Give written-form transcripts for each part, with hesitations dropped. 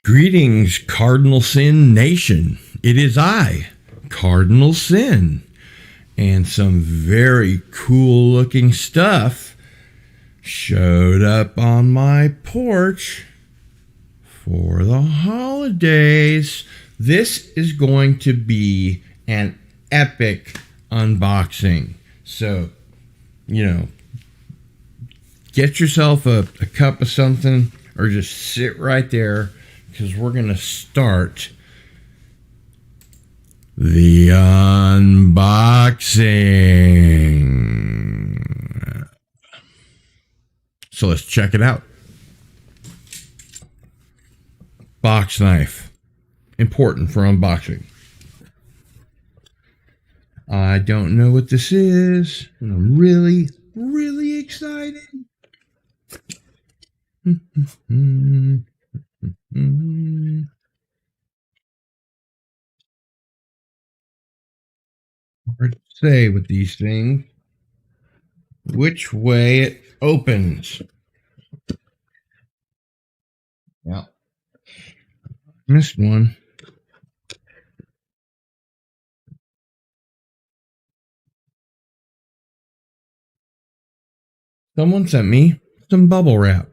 Greetings, Cardinal Sin Nation. It is I, Cardinal Sin, and some very cool looking stuff showed up on my porch for the holidays. This is going to be an epic unboxing. So, get yourself a cup of something or just sit right there, because we're going to start the unboxing. So let's check it out. Box knife. Important for unboxing. I don't know what this is, and I'm really, really excited. Hard to say with these things which way it opens. Yeah, missed one. Someone sent me some bubble wrap.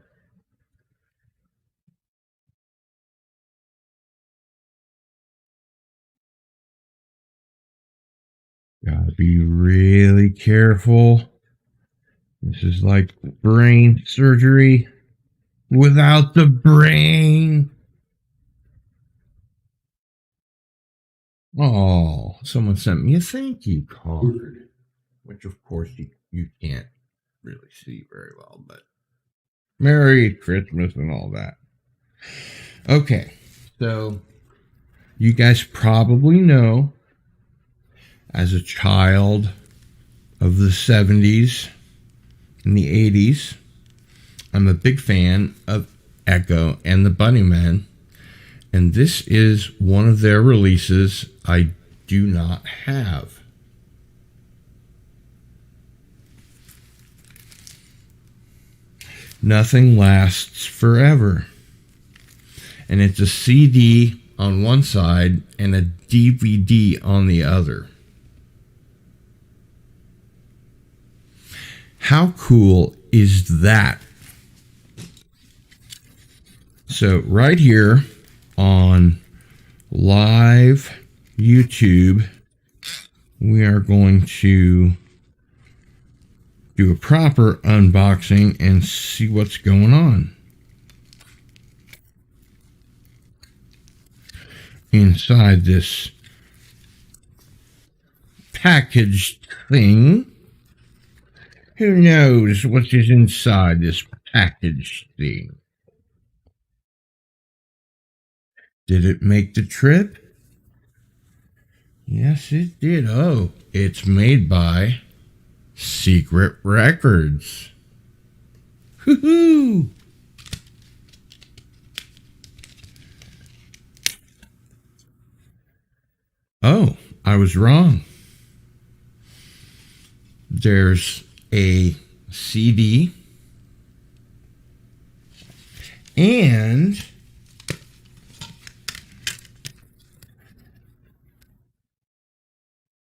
Gotta be really careful. This is like brain surgery without the brain. Oh, someone sent me a thank you card, which of course you can't really see very well, but Merry Christmas and all that. Okay, so you guys probably know, as a child of the 70s and the 80s, I'm a big fan of Echo and the Bunnymen, and this is one of their releases I do not have. Nothing lasts forever. And it's a CD on one side and a DVD on the other. How cool is that? So right here on live YouTube, we are going to do a proper unboxing and see what's going on inside this packaged thing. Who knows what is inside this packaged thing? Did it make the trip? Yes, it did. Oh, it's made by Secret Records. Woohoo! Oh, I was wrong. There's a CD and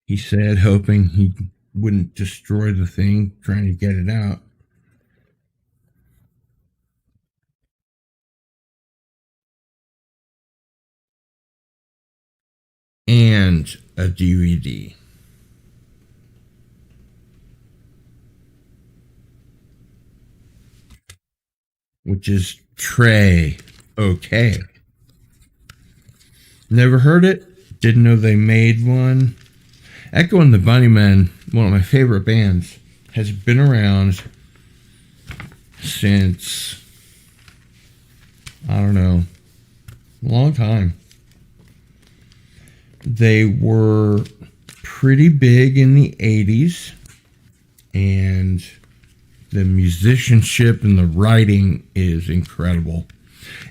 he said, hoping he wouldn't destroy the thing trying to get it out, and a DVD. Which is Trey. Okay. Never heard it. Didn't know they made one. Echo and the Bunnymen, one of my favorite bands, has been around since, I don't know, a long time. They were pretty big in the 80s, and the musicianship and the writing is incredible.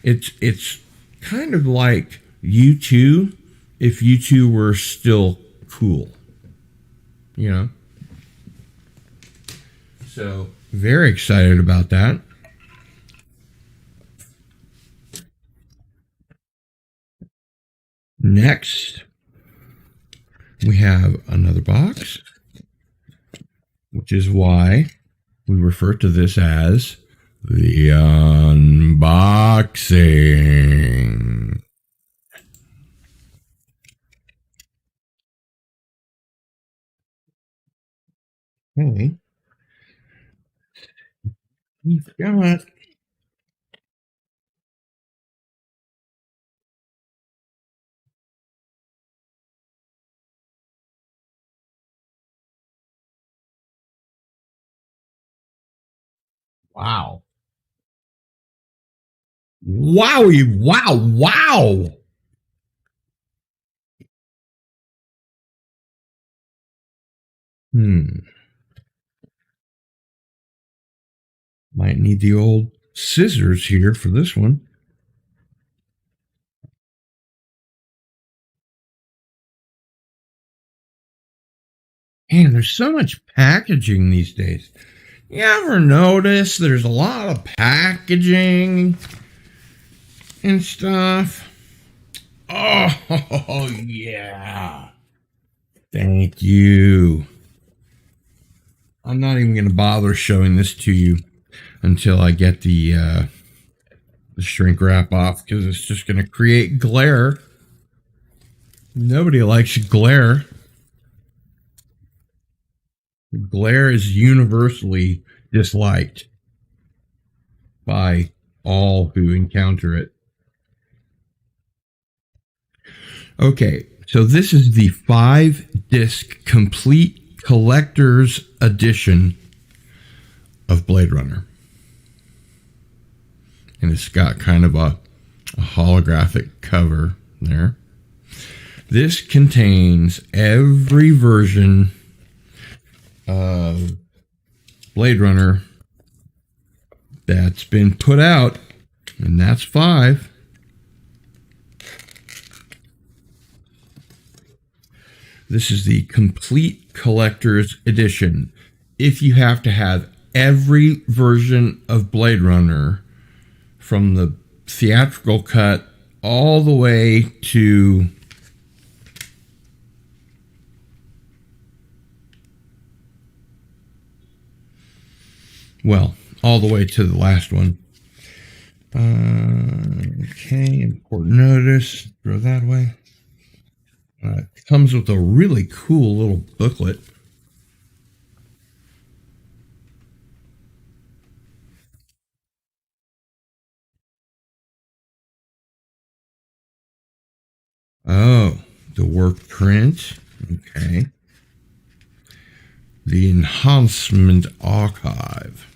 It's kind of like U2 if U2 were still cool, So very excited about that. Next, we have another box, which is why we refer to this as the unboxing. Okay. We've got wow. Wowie, wow, wow. Might need the old scissors here for this one. Man, there's so much packaging these days. You ever notice there's a lot of packaging and stuff? Oh, yeah. Thank you. I'm not even going to bother showing this to you until I get the shrink wrap off, because it's just going to create glare. Nobody likes glare. Glare is universally disliked by all who encounter it. Okay, so this is the 5-disc complete collector's edition of Blade Runner. And it's got kind of a holographic cover there. This contains every version of Blade Runner that's been put out, and that's 5. This is the complete collector's edition. If you have to have every version of Blade Runner, from the theatrical cut all the way to all the way to the last one. Okay, important notice. Throw that away. It comes with a really cool little booklet. Oh, the work print. Okay. The enhancement archive.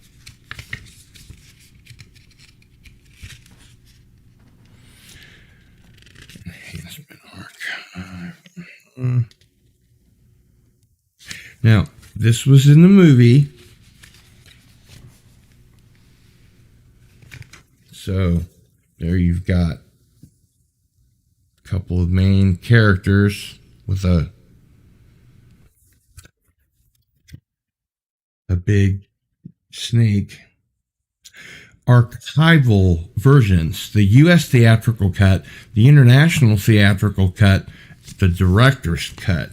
Enhancement archive. Now, this was in the movie. So, there you've got a couple of main characters with a big snake. Archival versions, the U.S. theatrical cut, the international theatrical cut, the director's cut.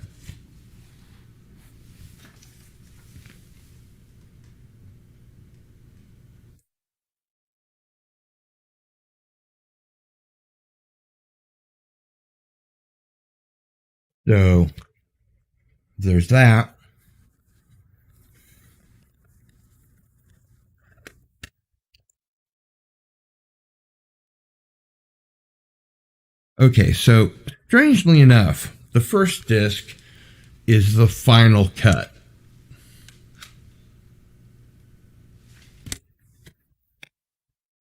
So there's that. Okay, so strangely enough, the first disc is the final cut.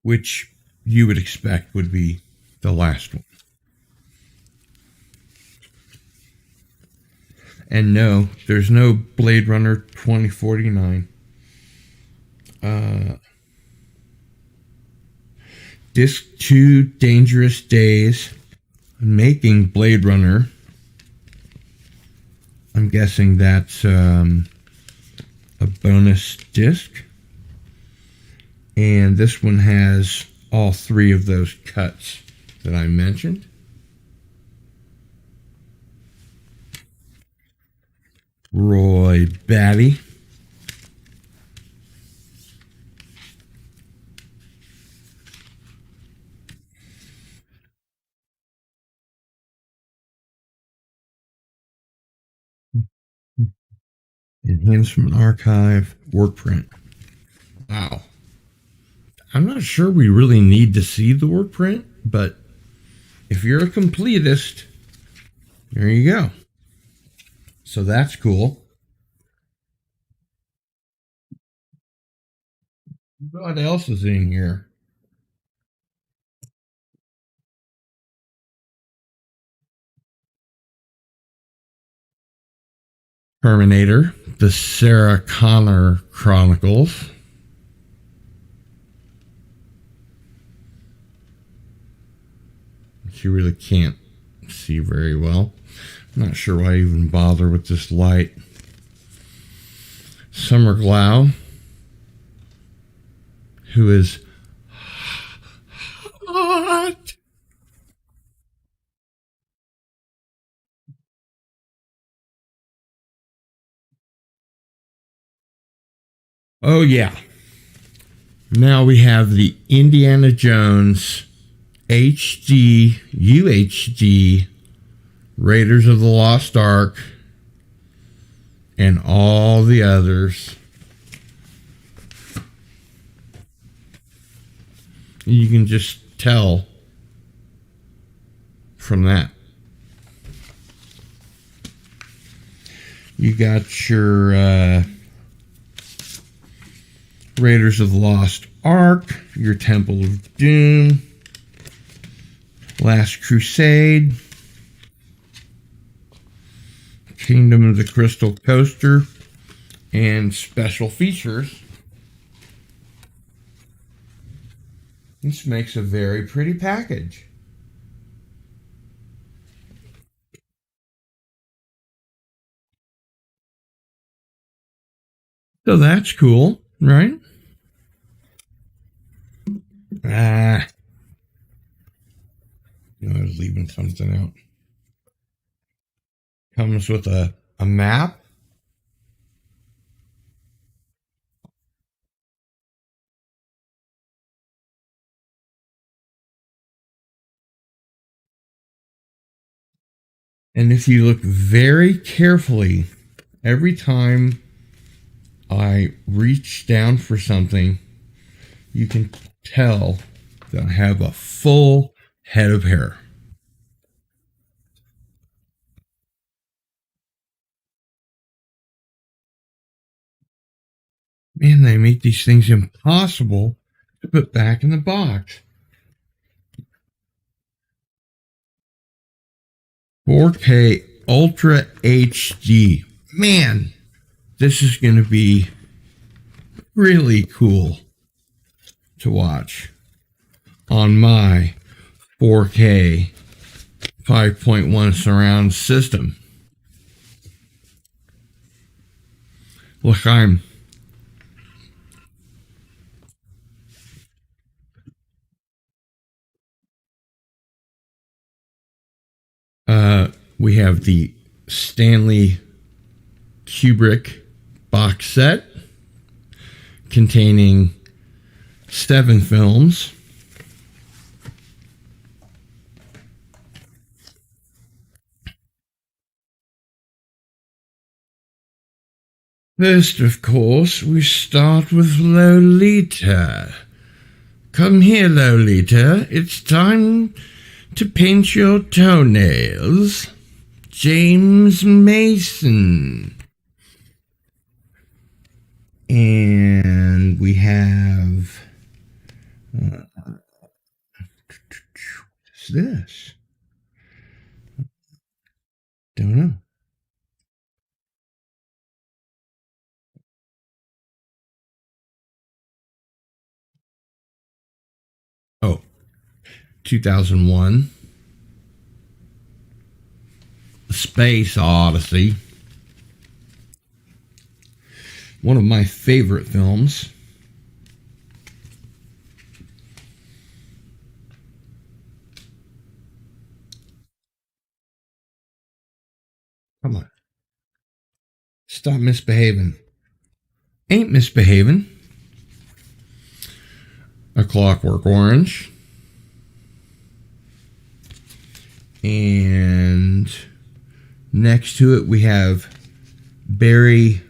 Which you would expect would be the last one. And no, there's no Blade Runner 2049. Disc 2, Dangerous Days, Making Blade Runner. I'm guessing that's a bonus disc. And this one has all 3 of those cuts that I mentioned. Roy Batty. Enhancement archive work print. Wow. I'm not sure we really need to see the work print, but if you're a completist, there you go. So that's cool. What else is in here? Terminator, the Sarah Connor Chronicles. She really can't see very well. I'm not sure why I even bother with this light. Summer Glau, who is hot. Oh, yeah. Now we have the Indiana Jones HD, UHD, Raiders of the Lost Ark, and all the others. You can just tell from that. You got your Raiders of the Lost Ark, your Temple of Doom, Last Crusade, Kingdom of the Crystal Coaster, and special features. This makes a very pretty package. So that's cool, right? I was leaving something out. Comes with a map. And if you look very carefully, every time I reach down for something, you can tell that I have a full head of hair. Man, they make these things impossible to put back in the box. 4K Ultra HD. Man, this is going to be really cool to watch on my 4K 5.1 surround system. Look, we have the Stanley Kubrick box set containing 7 films. First, of course, we start with Lolita. Come here, Lolita. It's time to paint your toenails. James Mason. And we have... what's this? Don't know. Oh, 2001. Space Odyssey. One of my favorite films. Come on. Stop misbehaving. Ain't misbehaving. A Clockwork Orange. And next to it we have Barry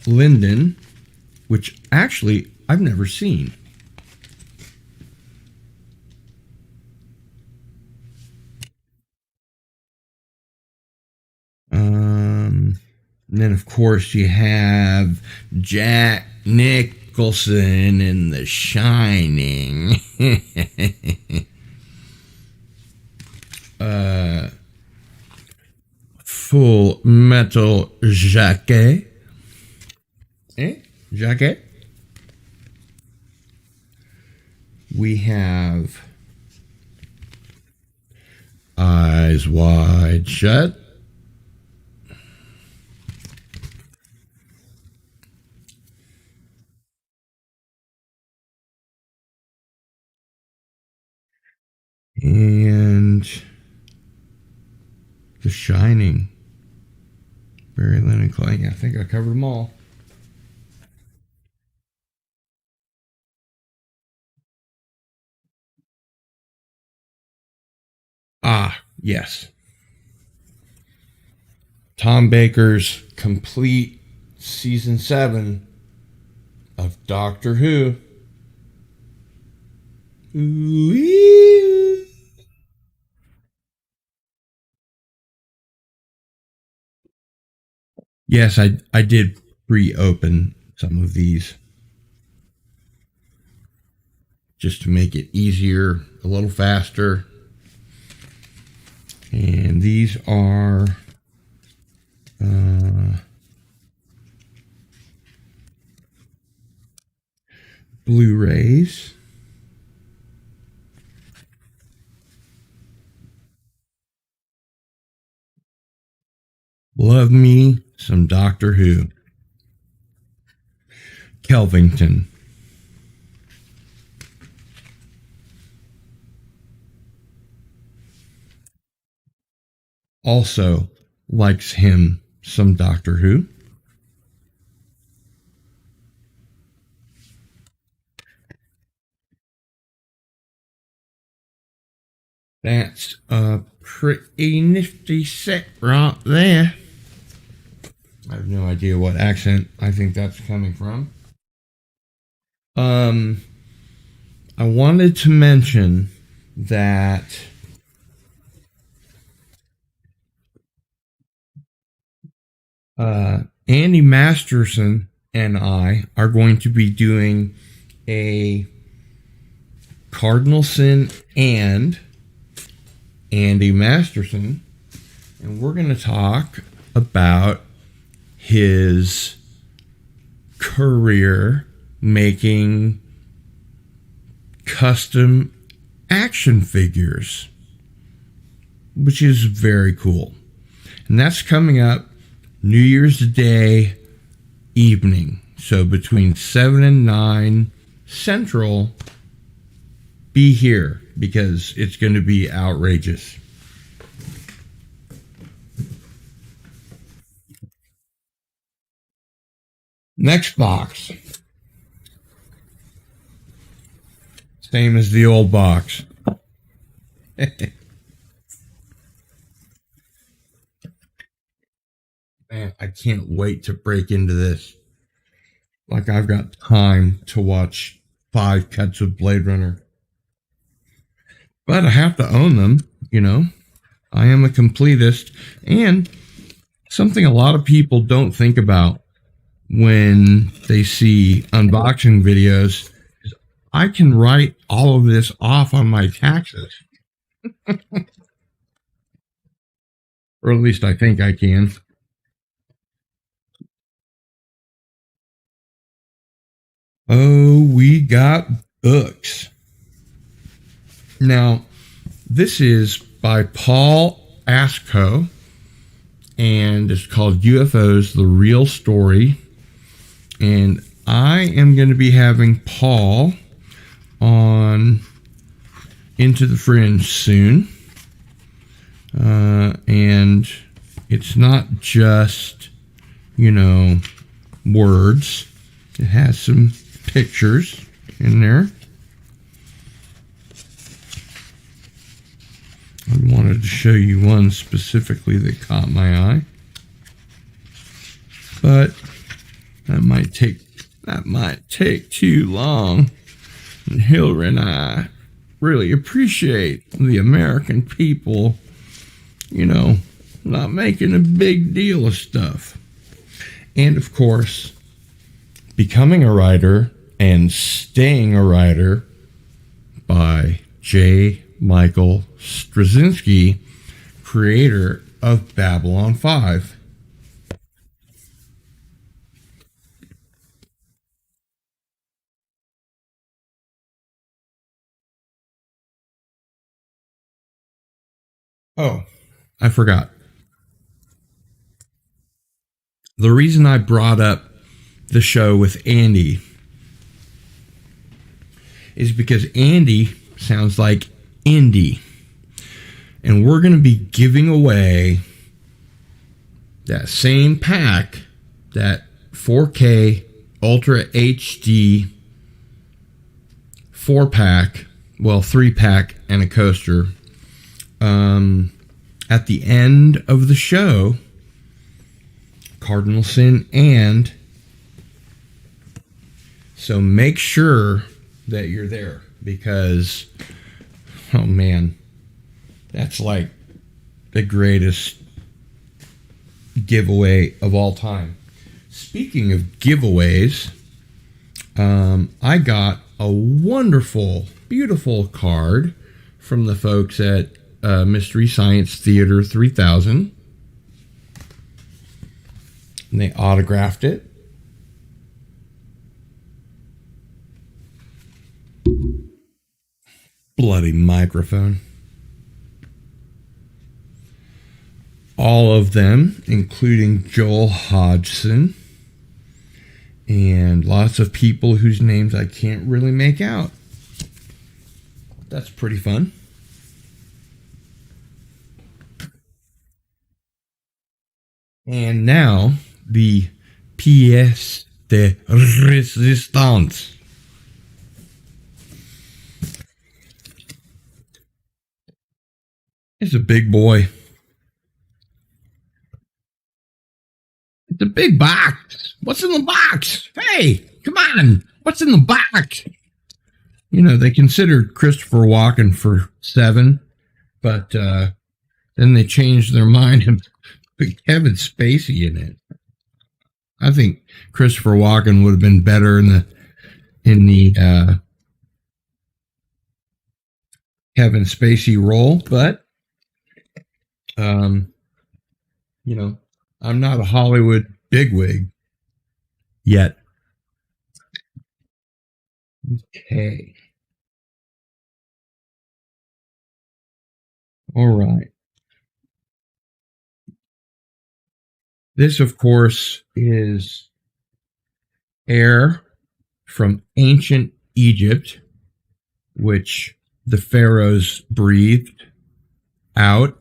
Lyndon, which actually I've never seen. And then, of course, you have Jack Nicholson in The Shining. Full Metal Jacket. Jacket. We have Eyes Wide Shut. And The Shining. Barry Lyndon Clay. I think I covered them all. Ah, yes. Tom Baker's complete season 7 of Doctor Who. Ooh-wee. Yes, I did pre-open some of these just to make it easier, a little faster. And these are Blu-rays. Love me some Doctor Who. Kelvington. Also likes him some Doctor Who. That's a pretty nifty set right there. I have no idea what accent I think that's coming from. I wanted to mention that Andy Masterson and I are going to be doing a Cardinal Sin and Andy Masterson, and we're going to talk about his career making custom action figures, which is very cool. And that's coming up New Year's Day evening. So between 7 and 9 Central, be here because it's going to be outrageous. Next box. Same as the old box. Man, I can't wait to break into this. Like I've got time to watch 5 cuts of Blade Runner. But I have to own them, you know. I am a completist. And something a lot of people don't think about when they see unboxing videos is I can write all of this off on my taxes. Or at least I think I can. Oh, we got books. Now, this is by Paul Asco, and it's called UFOs, The Real Story. And I am going to be having Paul on Into the Fringe soon. And it's not just words. It has some pictures in there. I wanted to show you one specifically that caught my eye. But that might take too long. And Hillary and I really appreciate the American people, not making a big deal of stuff. And of course, Becoming a Writer and Staying a Writer by J. Michael Straczynski, creator of Babylon 5. Oh, I forgot. The reason I brought up the show with Andy is because Andy sounds like Indy. And we're going to be giving away that same pack, that 4K Ultra HD 4-pack, 3-pack and a coaster, at the end of the show. Cardinal Sin and so make sure that you're there, because oh man, that's like the greatest giveaway of all time. Speaking of giveaways, I got a wonderful, beautiful card from the folks at Mystery Science Theater 3000. And they autographed it. Bloody microphone. All of them, including Joel Hodgson, and lots of people whose names I can't really make out. That's pretty fun. And now, the pièce de résistance. It's a big boy. It's a big box. What's in the box? Hey, come on. What's in the box? They considered Christopher Walken for 7, but then they changed their mind and put Kevin Spacey in it. I think Christopher Walken would have been better in the Kevin Spacey role, but I'm not a Hollywood bigwig yet. Okay. All right. This, of course, is air from ancient Egypt, which the pharaohs breathed out.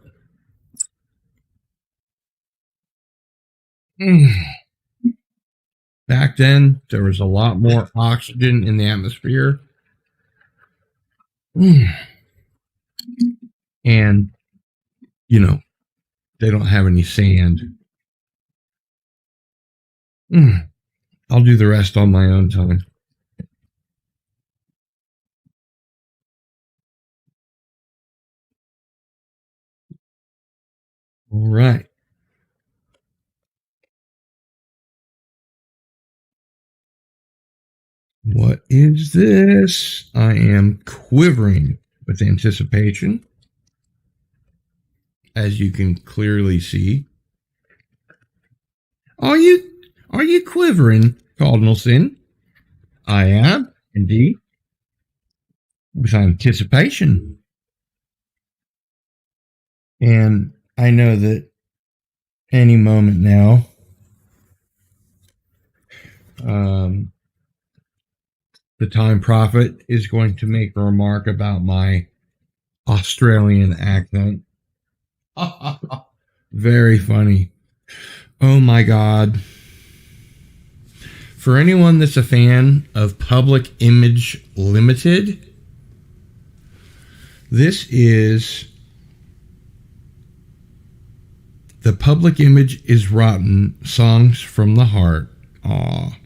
Back then, there was a lot more oxygen in the atmosphere. And, they don't have any sand. I'll do the rest on my own time. All right. What is this? I am quivering with anticipation, as you can clearly see. Are you quivering, Cardinal Sin? I am, indeed, with anticipation. And I know that any moment now, the Time Prophet is going to make a remark about my Australian accent. Very funny. Oh my God. For anyone that's a fan of Public Image Limited, this is The Public Image is Rotten, Songs from the Heart. Aw.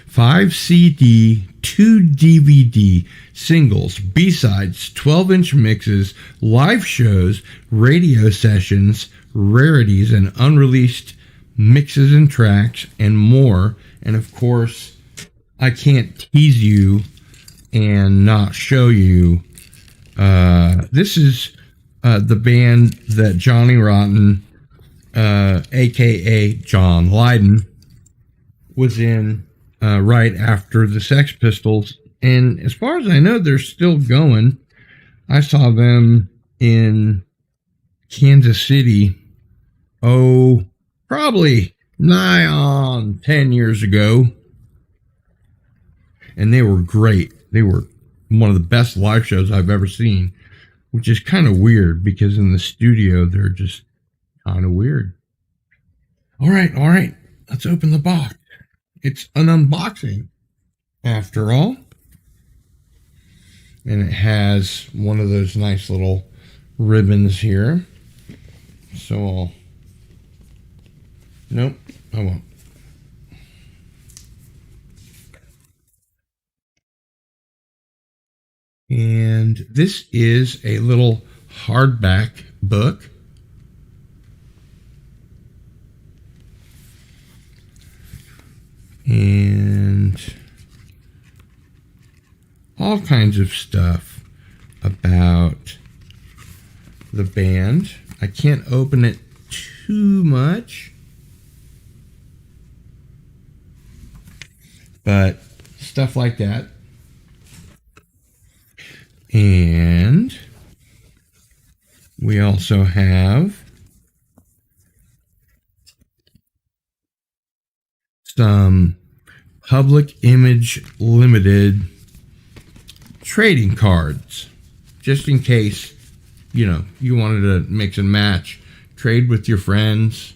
5 CD, 2 DVD, singles, B-sides, 12-inch mixes, live shows, radio sessions, rarities, and unreleased mixes and tracks, and more. And of course, I can't tease you and not show you. This is the band that Johnny Rotten, a.k.a. John Lydon, was in right after the Sex Pistols. And as far as I know, they're still going. I saw them in Kansas City, probably nigh on 10 years ago. And they were great. They were one of the best live shows I've ever seen, which is kind of weird because in the studio, they're just kind of weird. All right. Let's open the box. It's an unboxing, after all. And it has one of those nice little ribbons here. So nope, I won't. And this is a little hardback book. And all kinds of stuff about the band. I can't open it too much, but stuff like that. And we also have some Public Image Limited trading cards, just in case, you wanted to mix and match, trade with your friends.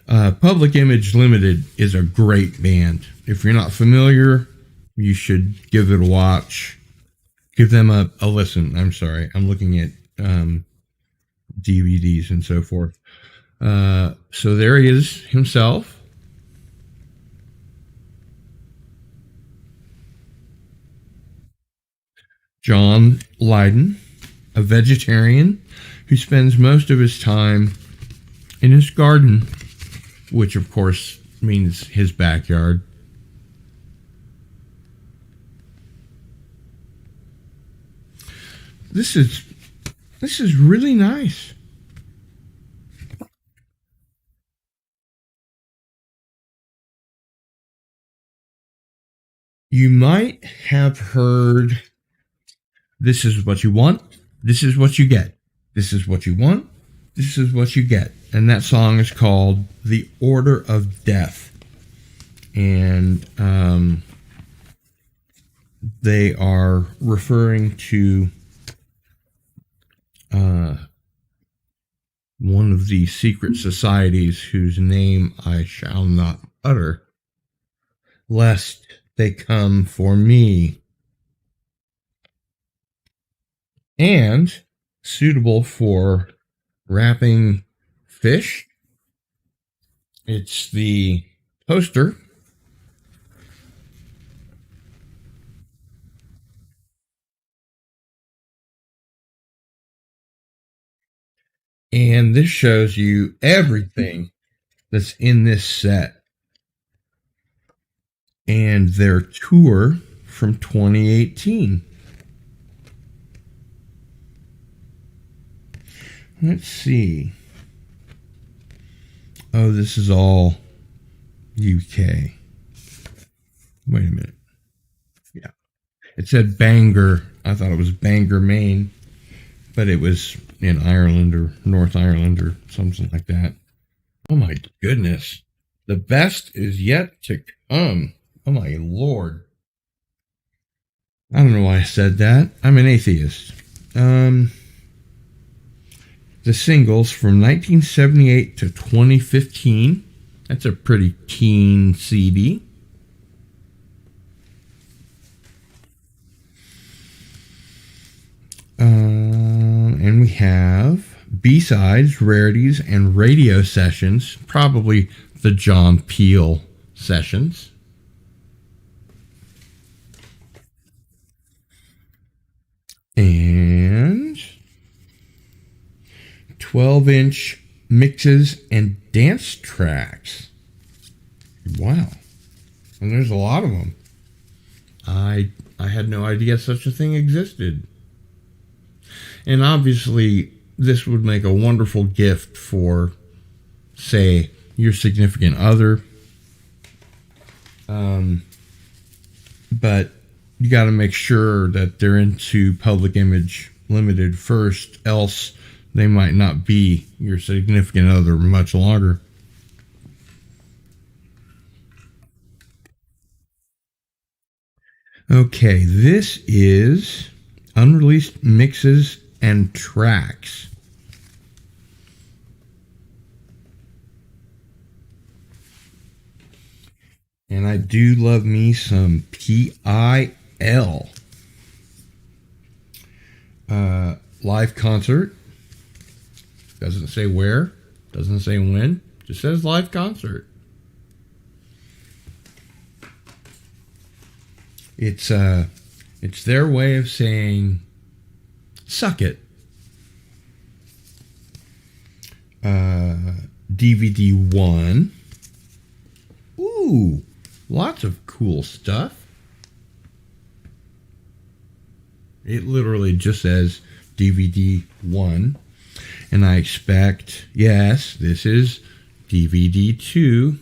Public Image Limited is a great band. If you're not familiar, you should give it a watch. Give them a listen. I'm sorry. I'm looking at DVDs and so forth. So there he is himself. John Lydon, a vegetarian who spends most of his time in his garden, which of course means his backyard. This is really nice. You might have heard, this is what you want, this is what you get. This is what you want, this is what you get. And that song is called The Order of Death. And they are referring to one of the secret societies whose name I shall not utter, lest they come for me. And suitable for wrapping fish. It's the poster. And this shows you everything that's in this set. And their tour from 2018. Let's see. Oh, this is all UK. Wait a minute. Yeah. It said Bangor. I thought it was Bangor, Maine. But it was in Ireland or North Ireland or something like that. Oh my goodness. The best is yet to come. Oh my Lord. I don't know why I said that. I'm an atheist. The singles from 1978 to 2015. That's a pretty keen CD. And we have B-sides, rarities, and radio sessions. Probably the John Peel sessions. And 12-inch mixes and dance tracks. Wow. And there's a lot of them. I had no idea such a thing existed. And obviously, this would make a wonderful gift for, say, your significant other. But you got to make sure that they're into Public Image Limited first, else they might not be your significant other much longer. Okay, this is unreleased mixes and tracks. And I do love me some PIL. Live concert. Doesn't say where. Doesn't say when. Just says live concert. It's their way of saying suck it. DVD 1. Ooh, lots of cool stuff. It literally just says DVD 1. And I expect, yes, this is DVD 2.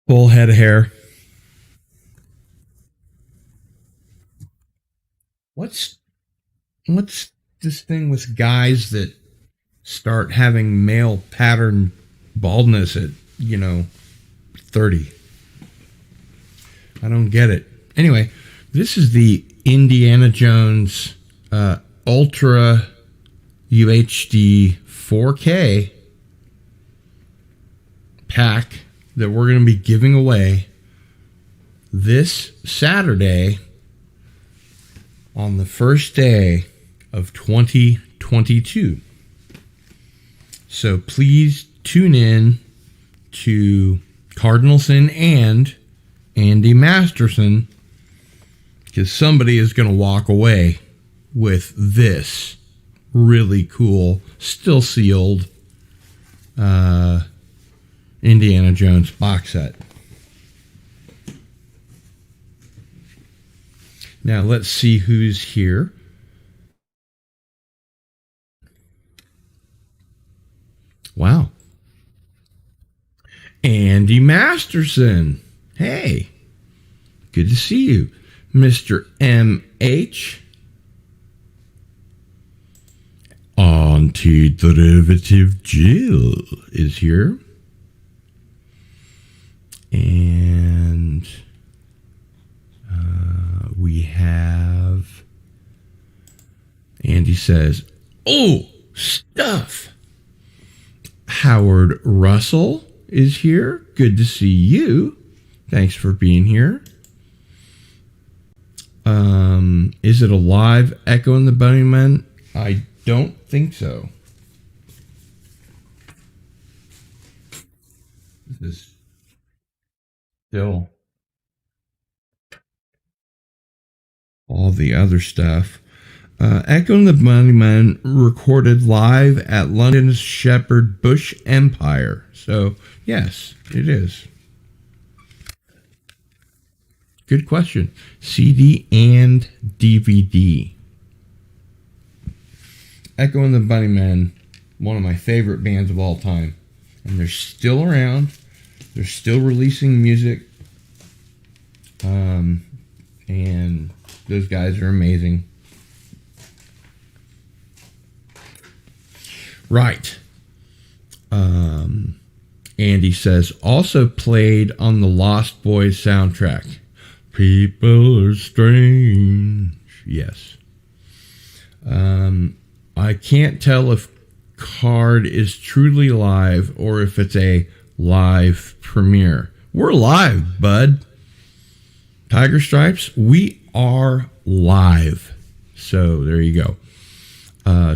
Full head of hair. What's this thing with guys that start having male pattern baldness at, 30? I don't get it. Anyway, this is the Indiana Jones Ultra UHD 4K pack that we're going to be giving away this Saturday on the first day of 2022. So please tune in to Cardinalson and Andy Masterson, because somebody is going to walk away with this really cool, still sealed Indiana Jones box set. Now let's see who's here. Wow. Andy Masterson. Hey, good to see you. Mr. M.H. Antiderivative Jill is here. And we have, Andy says, oh, stuff. Howard Russell is here. Good to see you. Thanks for being here. Is it a live Echo and the Bunnymen? I don't think so. This is still all the other stuff. Echo and the Bunnymen recorded live at London's Shepherd Bush Empire. So, yes, it is. Good question. CD and DVD. Echo and the Bunnymen, one of my favorite bands of all time. And they're still around. They're still releasing music. And those guys are amazing. Right. Andy says, also played on the Lost Boys soundtrack. People are strange. Yes. I can't tell if Card is truly live or if it's a live premiere. We're live, bud. Tiger Stripes, we are live. So there you go.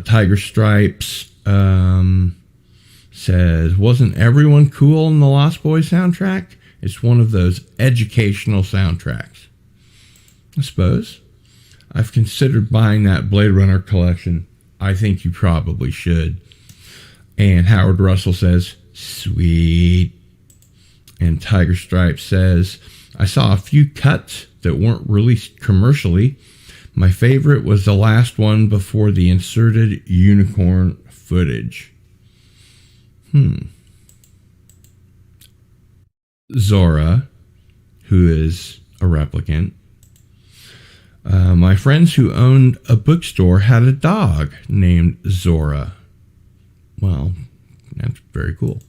Tiger Stripes says, wasn't everyone cool in the Lost Boys soundtrack? It's one of those educational soundtracks. I suppose. I've considered buying that Blade Runner collection. I think you probably should. And Howard Russell says, sweet. And Tiger Stripes says, I saw a few cuts that weren't released commercially. My favorite was the last one before the inserted unicorn footage. Zora, who is a replicant. My friends who owned a bookstore had a dog named Zora. Well, that's very cool.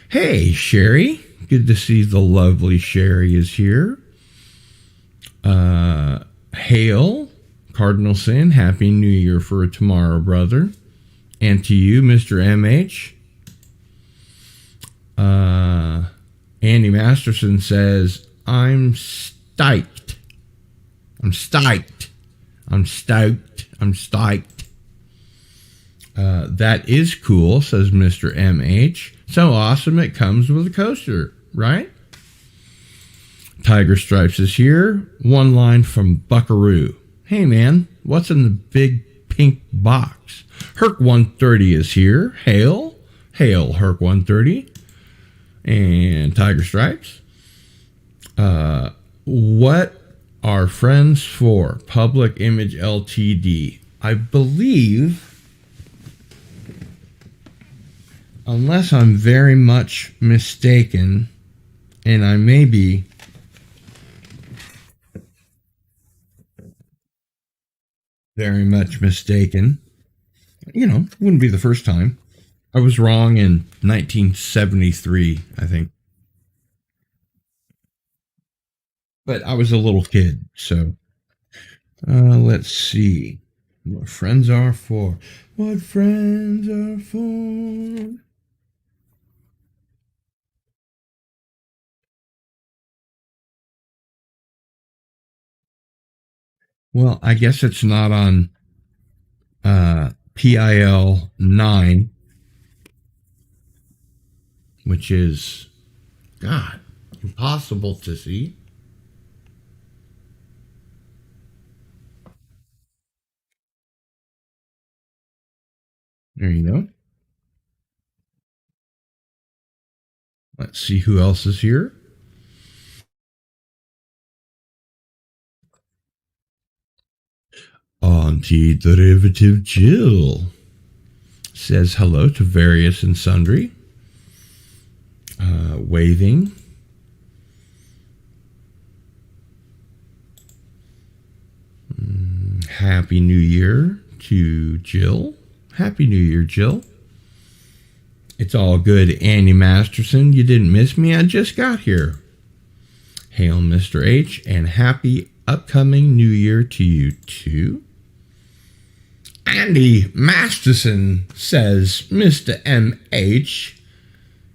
Hey, Sherry. Good to see the lovely Sherry is here. Hail, Cardinal Sin. Happy New Year for tomorrow, brother. And to you, Mr. MH. Andy Masterson says, I'm stoked. I'm stoked. I'm stoked. I'm stoked. That is cool, says Mr. MH. So awesome it comes with a coaster, right? Tiger Stripes is here. One line from Buckaroo. Hey man, what's in the big pink box? Herc 130 is here. Hail. Hail, Herc 130. And Tiger Stripes. What are friends for? Public Image Ltd. I believe, unless I'm very much mistaken, and I may be very much mistaken, wouldn't be the first time. I was wrong in 1973, I think. But I was a little kid, so let's see what friends are for. What friends are for. Well, I guess it's not on PIL 9, which is, God, impossible to see. There you go. Let's see who else is here. Anti-derivative Jill says hello to various and sundry. Waving. Happy New Year to Jill. Happy New Year, Jill. It's all good, Andy Masterson. You didn't miss me. I just got here. Hail, Mr. H, and happy upcoming New Year to you, too. Andy Masterson says, Mr. MH.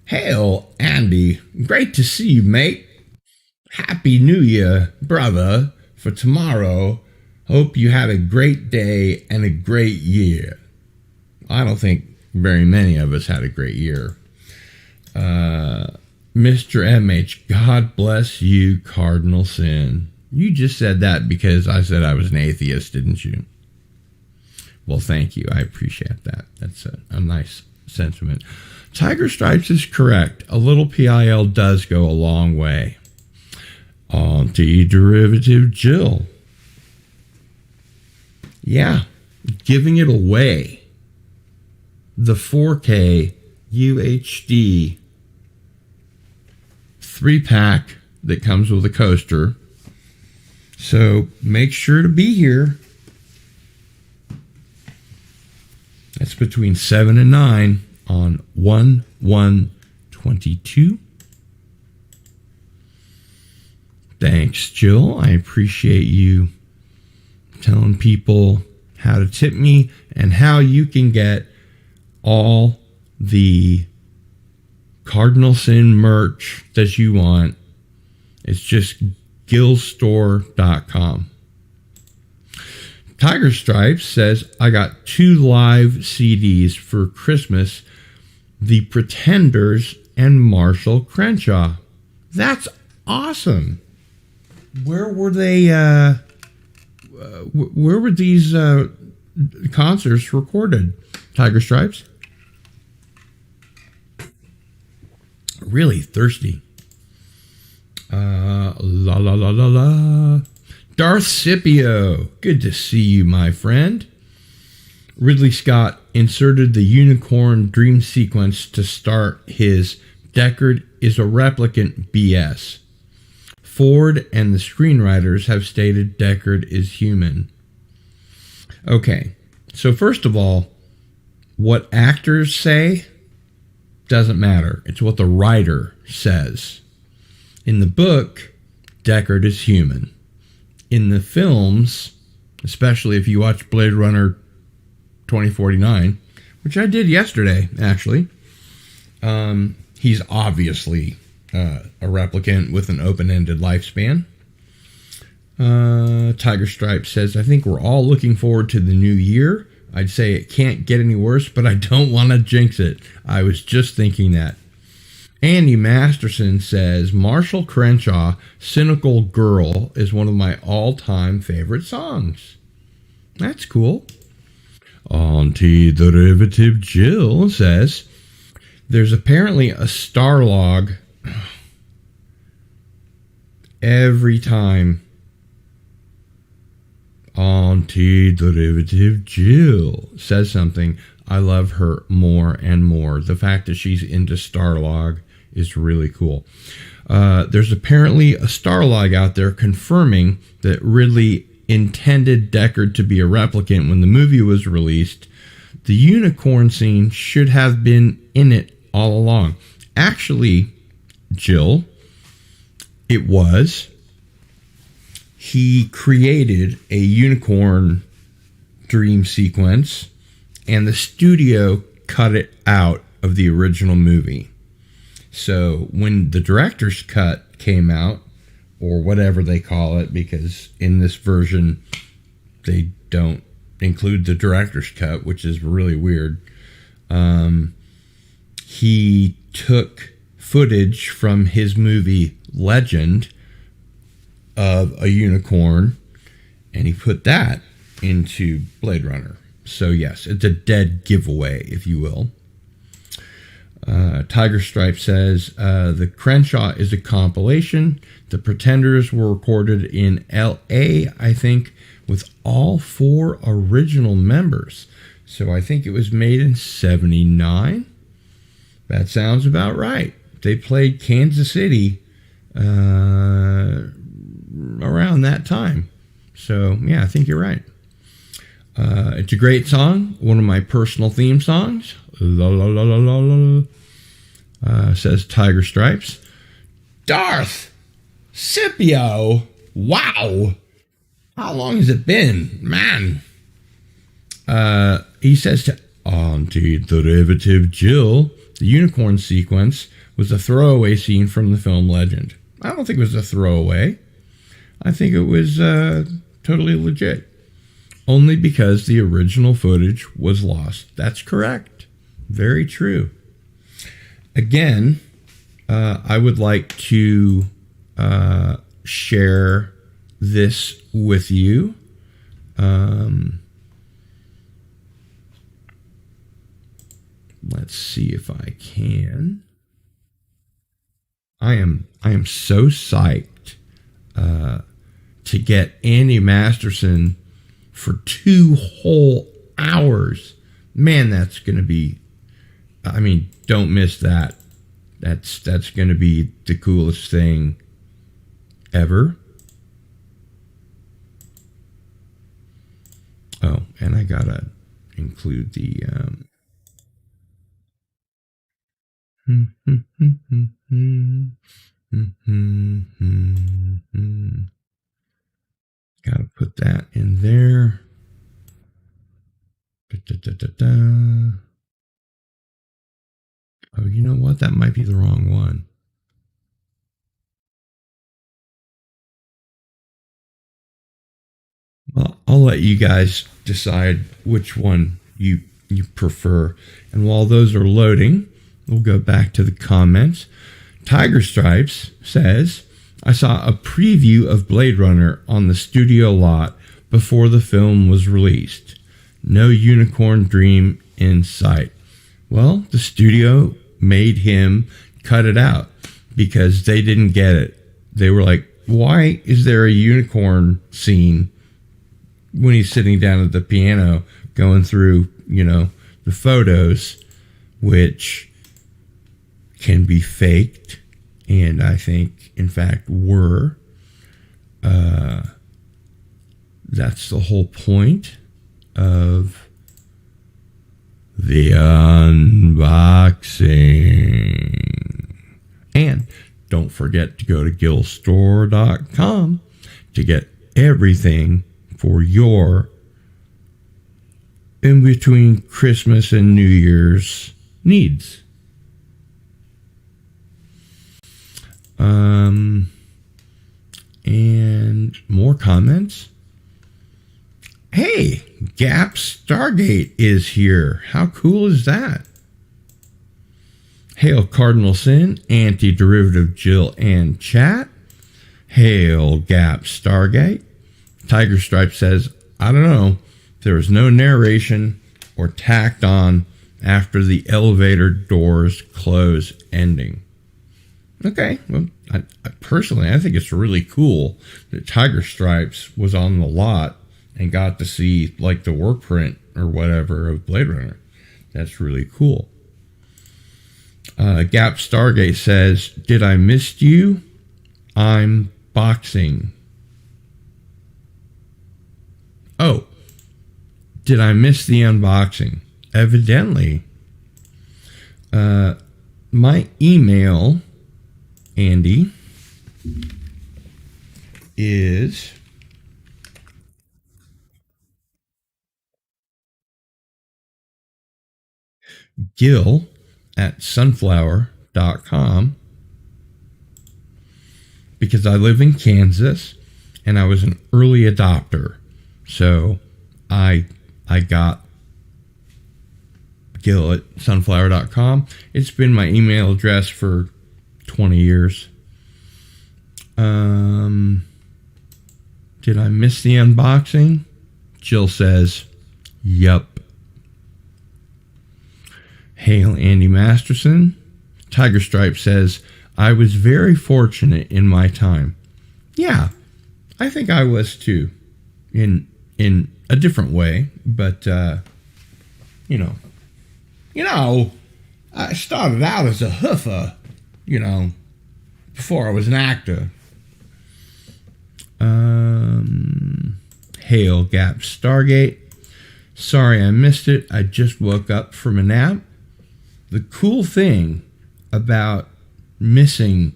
Hail, Andy. Great to see you, mate. Happy New Year, brother, for tomorrow. Hope you had a great day and a great year. I don't think very many of us had a great year. Mr. MH, God bless you, Cardinal Sin. You just said that because I said I was an atheist, didn't you? Well, thank you. I appreciate that. That's a nice sentiment. Tiger Stripes is correct. A little PIL does go a long way. Anti-derivative Jill. Yeah, giving it away. The 4K UHD 3-pack that comes with a coaster. So make sure to be here. It's between 7 and 9 on 1/1/22. Thanks, Jill. I appreciate you telling people how to tip me and how you can get all the Cardinal Sin merch that you want. It's just gillstore.com. Tiger Stripes says, I got 2 live CDs for Christmas, The Pretenders and Marshall Crenshaw. That's awesome. Where were they, where were these concerts recorded, Tiger Stripes? Really thirsty. La la la la la. Darth Scipio, good to see you, my friend. Ridley Scott inserted the unicorn dream sequence to start his Deckard is a replicant BS. Ford and the screenwriters have stated Deckard is human. Okay, so first of all, what actors say doesn't matter. It's what the writer says. In the book, Deckard is human. In the films, especially if you watch Blade Runner 2049, which I did yesterday, actually, he's obviously a replicant with an open-ended lifespan. Tiger Stripe says, I think we're all looking forward to the new year. I'd say it can't get any worse, but I don't want to jinx it. I was just thinking that. Andy Masterson says, Marshall Crenshaw, Cynical Girl, is one of my all-time favorite songs. That's cool. Anti-derivative Jill says, there's apparently a star log every time. Anti-derivative Jill says something, I love her more and more. The fact that she's into Starlog is really cool. There's apparently a Starlog out there confirming that Ridley intended Deckard to be a replicant when the movie was released. The unicorn scene should have been in it all along. Actually, Jill, it was. He created a unicorn dream sequence, and the studio cut it out of the original movie. So when the director's cut came out, or whatever they call it, because in this version they don't include the director's cut, which is really weird, he took footage from his movie Legend of a unicorn, and he put that into Blade Runner. So yes, it's a dead giveaway, if you will. Tiger Stripe says, the Crenshaw is a compilation. The Pretenders were recorded in L.A., I think, with all 4 original members. So I think it was made in 79. That sounds about right. They played Kansas City around that time. So, yeah, I think you're right. It's a great song. One of my personal theme songs. La la la la la la. Says Tiger Stripes. Darth Scipio. Wow. How long has it been? Man. He says to Anti-derivative Jill, the unicorn sequence was a throwaway scene from the film Legend. I don't think it was a throwaway. I think it was totally legit. Only because the original footage was lost. That's correct. Very true. Again, I would like to share this with you. Let's see if I can. I am so psyched to get Andy Masterson for 2 whole hours. Man, that's going to be, I mean, don't miss that. That's going to be the coolest thing ever. Oh, and I got a include the gotta put that in there. Oh, you know what? That might be the wrong one. Well, I'll let you guys decide which one you prefer. And while those are loading, we'll go back to the comments. Tiger Stripes says, I saw a preview of Blade Runner on the studio lot before the film was released. No unicorn dream in sight. Well, the studio made him cut it out because they didn't get it. They were like, why is there a unicorn scene when he's sitting down at the piano going through, the photos, which can be faked, and I think, in fact, were. That's the whole point of the unboxing. And don't forget to go to gillstore.com to get everything for your in between Christmas and New Year's needs. And more comments. Hey, Gap Stargate is here. How cool is that? Hail Cardinal Sin, Anti-Derivative Jill and Chat. Hail Gap Stargate. Tiger Stripe says, I don't know. There was no narration or tacked on after the elevator doors close ending. Okay, well, I personally, I think it's really cool that Tiger Stripes was on the lot and got to see like the work print or whatever of Blade Runner. That's really cool. Gap Stargate says, did I miss you? I'm boxing. Oh, did I miss the unboxing? Evidently. My email, Andy, is gill@sunflower.com, because I live in Kansas and I was an early adopter. So I got gill@sunflower.com. It's been my email address for 20 years. Did I miss the unboxing? Jill says, yup. Hail Andy Masterson. Tiger Stripe says, I was very fortunate in my time. Yeah, I think I was too. In a different way, but I started out as a hoofer, before I was an actor. Hail Gap Stargate. Sorry I missed it. I just woke up from a nap. The cool thing about missing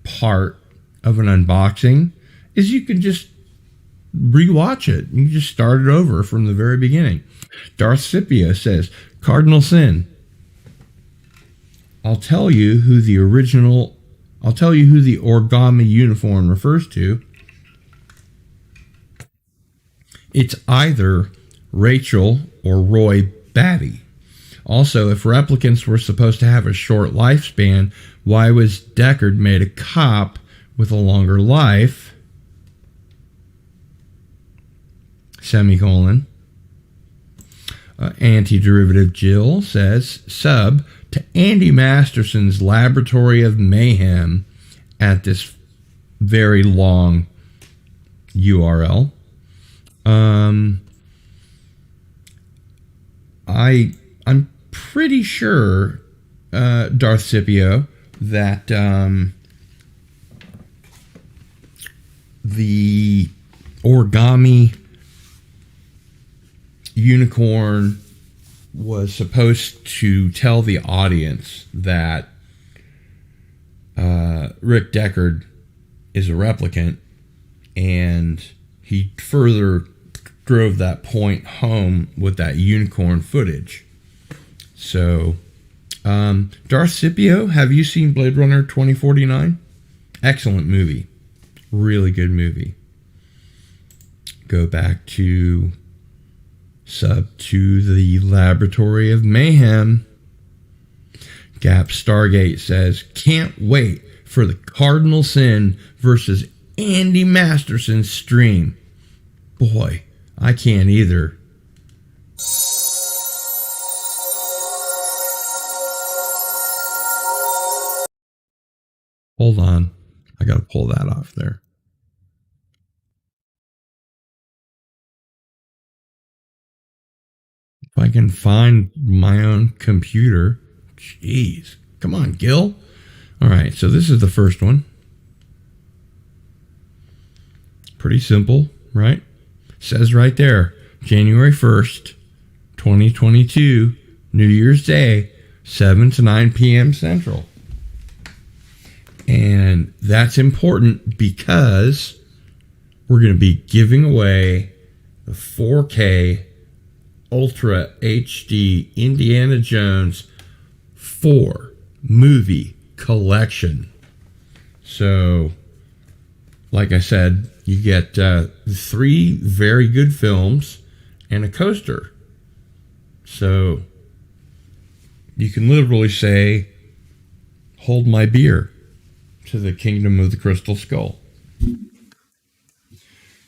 part of an unboxing is you can just rewatch it. You just start it over from the very beginning. Darth Scipio says, Cardinal Sin, I'll tell you who the origami uniform refers to. It's either Rachel or Roy Batty. Also, if replicants were supposed to have a short lifespan, why was Deckard made a cop with a longer life? Semicolon. Anti-Derivative Jill says, sub to Andy Masterson's Laboratory of Mayhem at this very long URL. I'm pretty sure, Darth Scipio, that the origami unicorn was supposed to tell the audience that Rick Deckard is a replicant, and he further drove that point home with that unicorn footage. So, Darth Scipio, have you seen Blade Runner 2049? Excellent movie. Really good movie. Go back to sub to the Laboratory of Mayhem. Gap Stargate says, can't wait for the Cardinal Sin versus Andy Masterson stream. Boy, I can't either. Hold on. I got to pull that off there. If I can find my own computer. Jeez. Come on, Gil. All right, so this is the first one. Pretty simple, right? Says right there, January 1st, 2022, New Year's Day, 7 to 9 p.m. Central. And that's important because we're going to be giving away the 4K Ultra HD Indiana Jones 4 movie collection. So, like I said, you get 3 very good films and a coaster. So, you can literally say, hold my beer to the Kingdom of the Crystal Skull.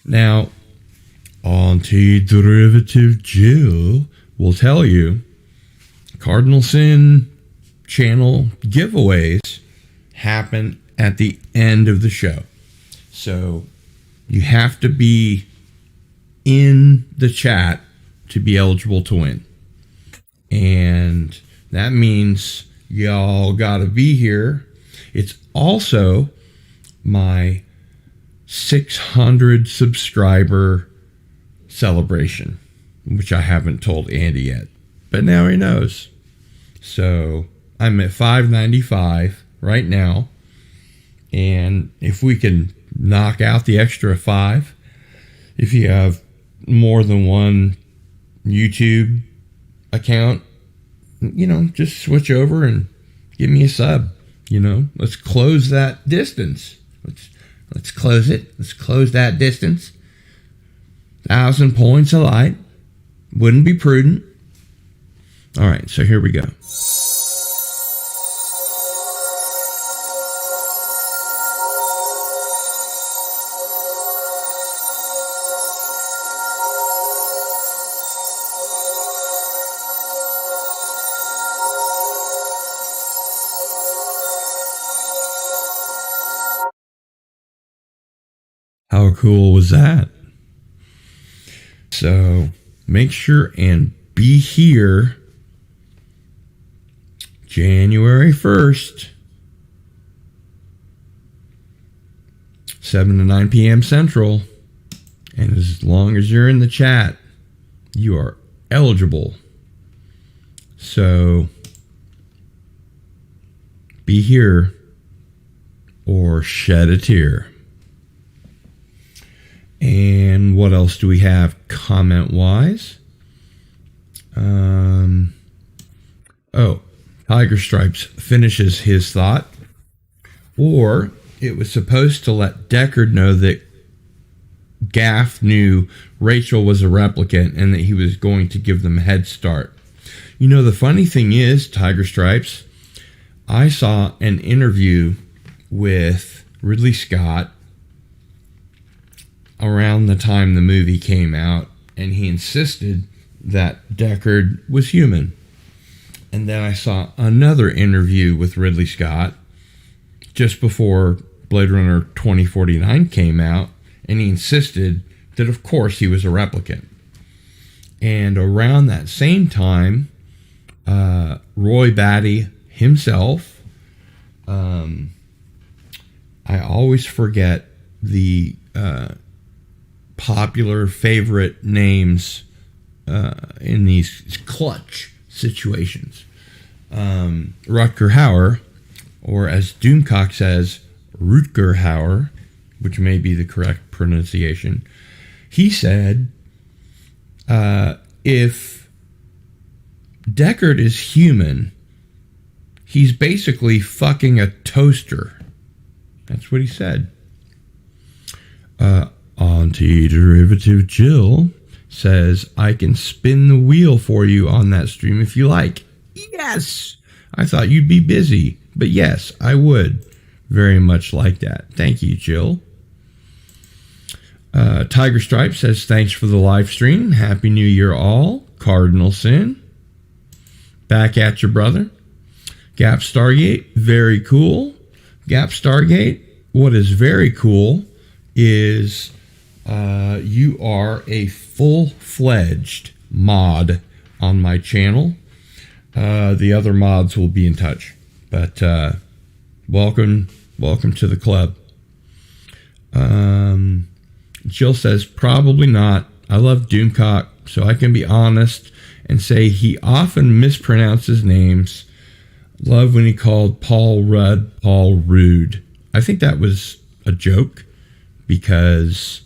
Now, Anti-Derivative Jill will tell you Cardinal Sin channel giveaways happen at the end of the show. So you have to be in the chat to be eligible to win. And that means y'all gotta be here. It's also my 600 subscriber celebration, which I haven't told Andy yet, but now he knows. So I'm at 595 right now, and if we can knock out the extra 5, if you have more than one YouTube account, just switch over and give me a sub. Let's close that distance. Let's close it. Let's close that distance. 1,000 points a light. Wouldn't be prudent. All right, so here we go. How cool was that? So make sure and be here January 1st, 7 to 9 p.m. Central. And as long as you're in the chat, you are eligible. So be here or shed a tear. And what else do we have comment-wise? Tiger Stripes finishes his thought. Or it was supposed to let Deckard know that Gaff knew Rachel was a replicant and that he was going to give them a head start. The funny thing is, Tiger Stripes, I saw an interview with Ridley Scott around the time the movie came out, and he insisted that Deckard was human. And then I saw another interview with Ridley Scott just before Blade Runner 2049 came out, and he insisted that of course he was a replicant. And around that same time, Roy Batty himself, I always forget the popular favorite names in these clutch situations. Rutger Hauer, or as Doomcock says, Rutger Hauer, which may be the correct pronunciation, he said, if Deckard is human, he's basically fucking a toaster. That's what he said. Anti-derivative Jill says, I can spin the wheel for you on that stream if you like. Yes! I thought you'd be busy, but yes, I would very much like that. Thank you, Jill. Tiger Stripe says, thanks for the live stream. Happy New Year all. Cardinal Sin. Back at you, brother. Gap Stargate, very cool. Gap Stargate, what is very cool is you are a full-fledged mod on my channel. The other mods will be in touch. But welcome to the club. Jill says, probably not. I love Doomcock, so I can be honest and say he often mispronounces names. Love when he called Paul Rudd Paul Rude. I think that was a joke because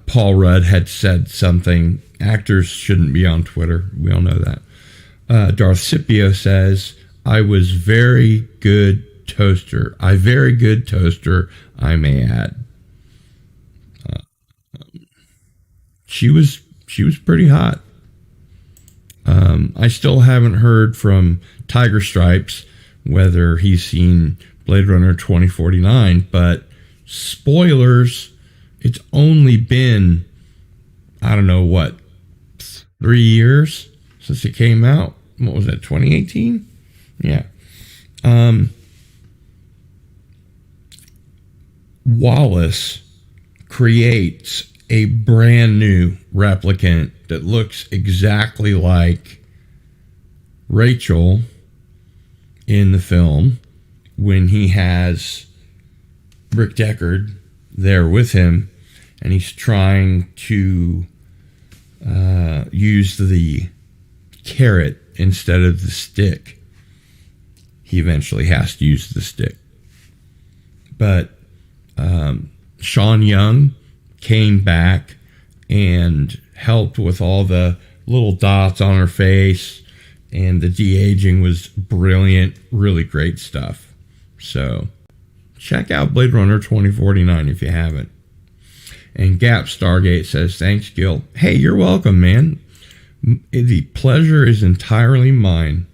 Paul Rudd had said something. Actors shouldn't be on Twitter. We all know that. Darth Scipio says, I was very good toaster. I very good toaster, I may add. She was pretty hot. I still haven't heard from Tiger Stripes whether he's seen Blade Runner 2049, but spoilers, it's only been, I don't know what, 3 years since it came out. What was that, 2018? Yeah. Wallace creates a brand new replicant that looks exactly like Rachel in the film when he has Rick Deckard there with him and he's trying to use the carrot instead of the stick. He eventually has to use the stick. But Sean Young came back and helped with all the little dots on her face, and the de-aging was brilliant, really great stuff. So check out Blade Runner 2049 if you haven't. And Gap Stargate says, thanks, Gil. Hey, you're welcome, man. The pleasure is entirely mine.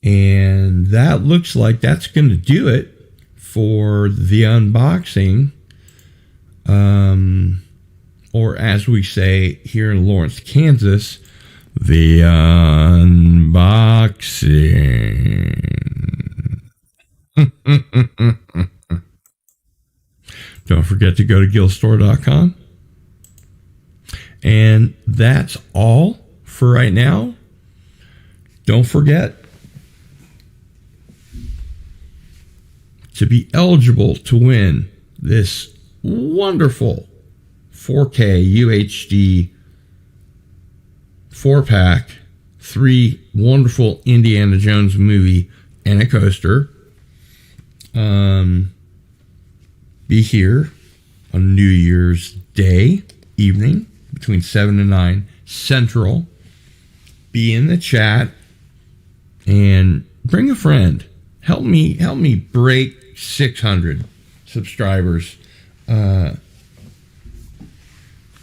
And that looks like that's going to do it for the unboxing. Or as we say here in Lawrence, Kansas, the unboxing. Don't forget to go to gilstore.com. And that's all for right now. Don't forget to be eligible to win this wonderful 4K UHD 4-pack, 3 wonderful Indiana Jones movie and a coaster. Be here on New Year's Day evening between 7 and 9 Central. Be in the chat and bring a friend. Help me break 600 subscribers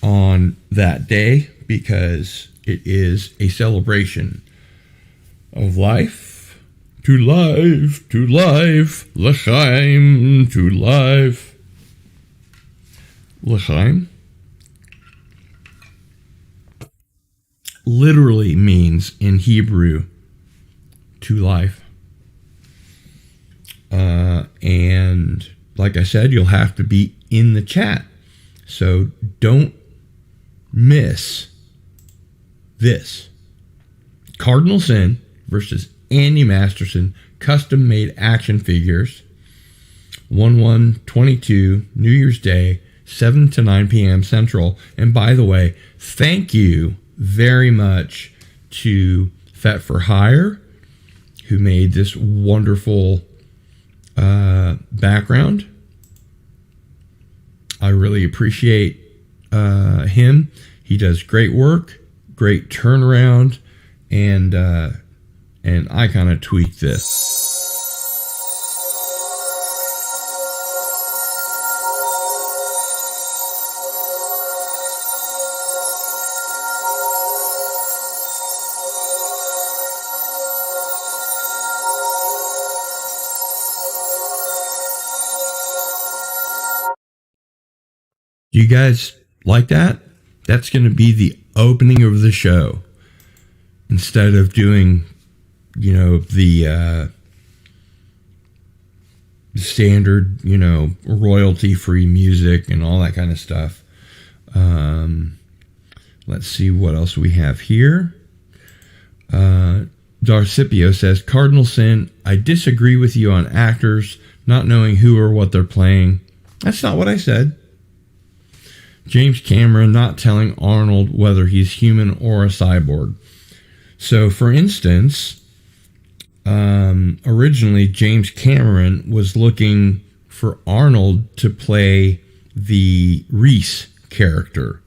on that day, because it is a celebration of life. To life, to life, l'chaim, to life. L'chaim literally means in Hebrew to life. And like I said, you'll have to be in the chat. So don't miss this. Cardinal Sin versus Andy Masterson custom-made action figures. 1/1/22, New Year's Day, 7 to 9 p.m. Central. And by the way, thank you very much to Fet for Hire, who made this wonderful background. I really appreciate him. He does great work, great turnaround, and I kind of tweaked this. Do you guys like that? That's going to be the opening of the show. Instead of doing, the standard, royalty-free music and all that kind of stuff. Let's see what else we have here. Darcipio says, Cardinal Sin, I disagree with you on actors not knowing who or what they're playing. That's not what I said. James Cameron not telling Arnold whether he's human or a cyborg. So, for instance, originally James Cameron was looking for Arnold to play the Reese character.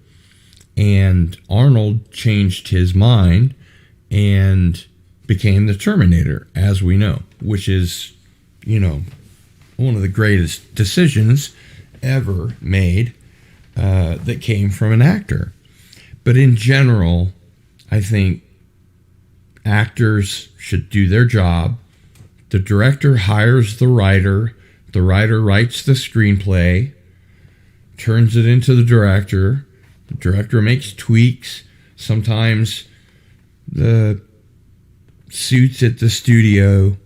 And Arnold changed his mind and became the Terminator, as we know, which is, one of the greatest decisions ever made. That came from an actor. But in general, I think actors should do their job. The director hires the writer writes the screenplay, turns it into the director makes tweaks. Sometimes the suits at the studio,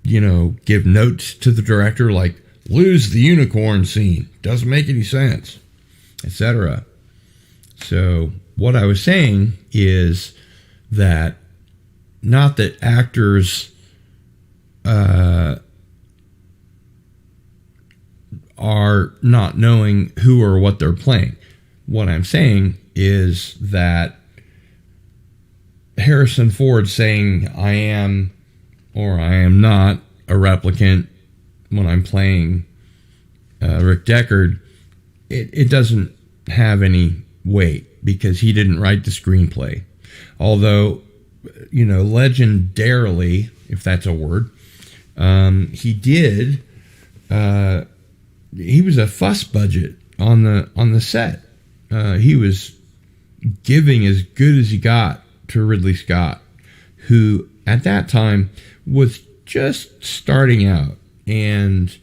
give notes to the director like, lose the unicorn scene, doesn't make any sense, etc. So what I was saying is that not that actors are not knowing who or what they're playing. What I'm saying is that Harrison Ford saying I am or I am not a replicant when I'm playing Rick Deckard, it doesn't have any weight because he didn't write the screenplay. Although, legendarily, if that's a word, he did. He was a fuss budget on the set. He was giving as good as he got to Ridley Scott, who at that time was just starting out. And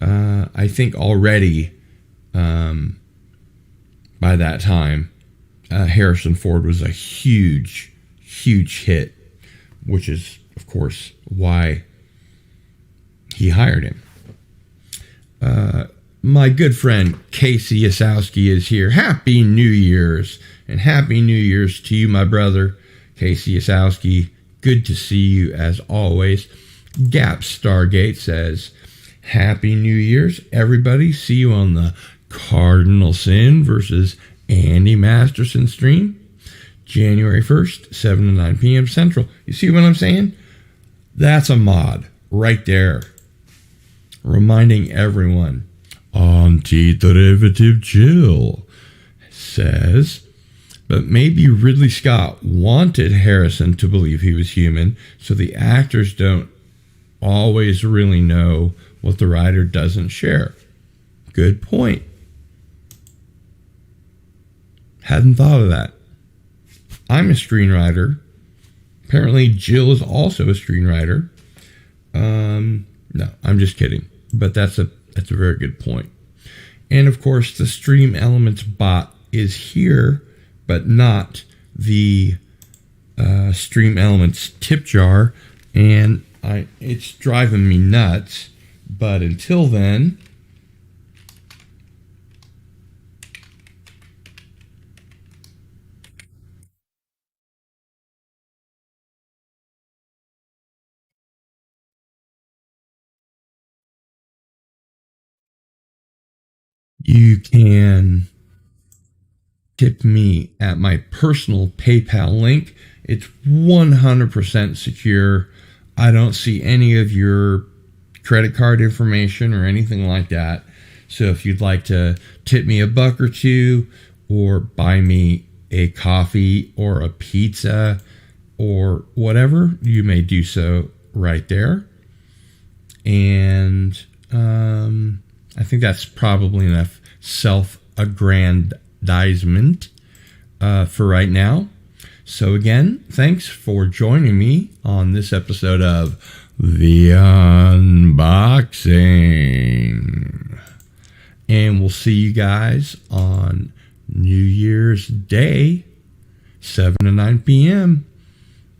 I think already by that time, Harrison Ford was a huge, huge hit, which is, of course, why he hired him. My good friend Casey Yasowski is here. Happy New Year's, and Happy New Year's to you, my brother, Casey Yasowski. Good to see you as always. Gap Stargate says, Happy New Year's, everybody. See you on the Cardinal Sin versus Andy Masterson stream, January 1st, 7 to 9 p.m. Central. You see what I'm saying? That's a mod right there. Reminding everyone. Antiderivative Jill says, but maybe Ridley Scott wanted Harrison to believe he was human, so the actors don't always really know what the writer doesn't share. Good point. Hadn't thought of that. I'm a screenwriter. Apparently Jill is also a screenwriter. No, I'm just kidding. But that's a very good point. And of course, the Stream Elements bot is here, but not the Stream Elements tip jar. And it's driving me nuts. But until then, You can tip me at my personal PayPal link. It's 100% secure. I don't see any of your credit card information or anything like that. So if you'd like to tip me $1 or $2 or buy me a coffee or a pizza or whatever, you may do so right there. And I think that's probably enough self-aggrandizement for right now. So again, thanks for joining me on this episode of The Unboxing. And we'll see you guys on New Year's Day, 7 to 9 p.m.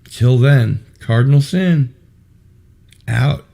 Till then, Cardinal Sin, out.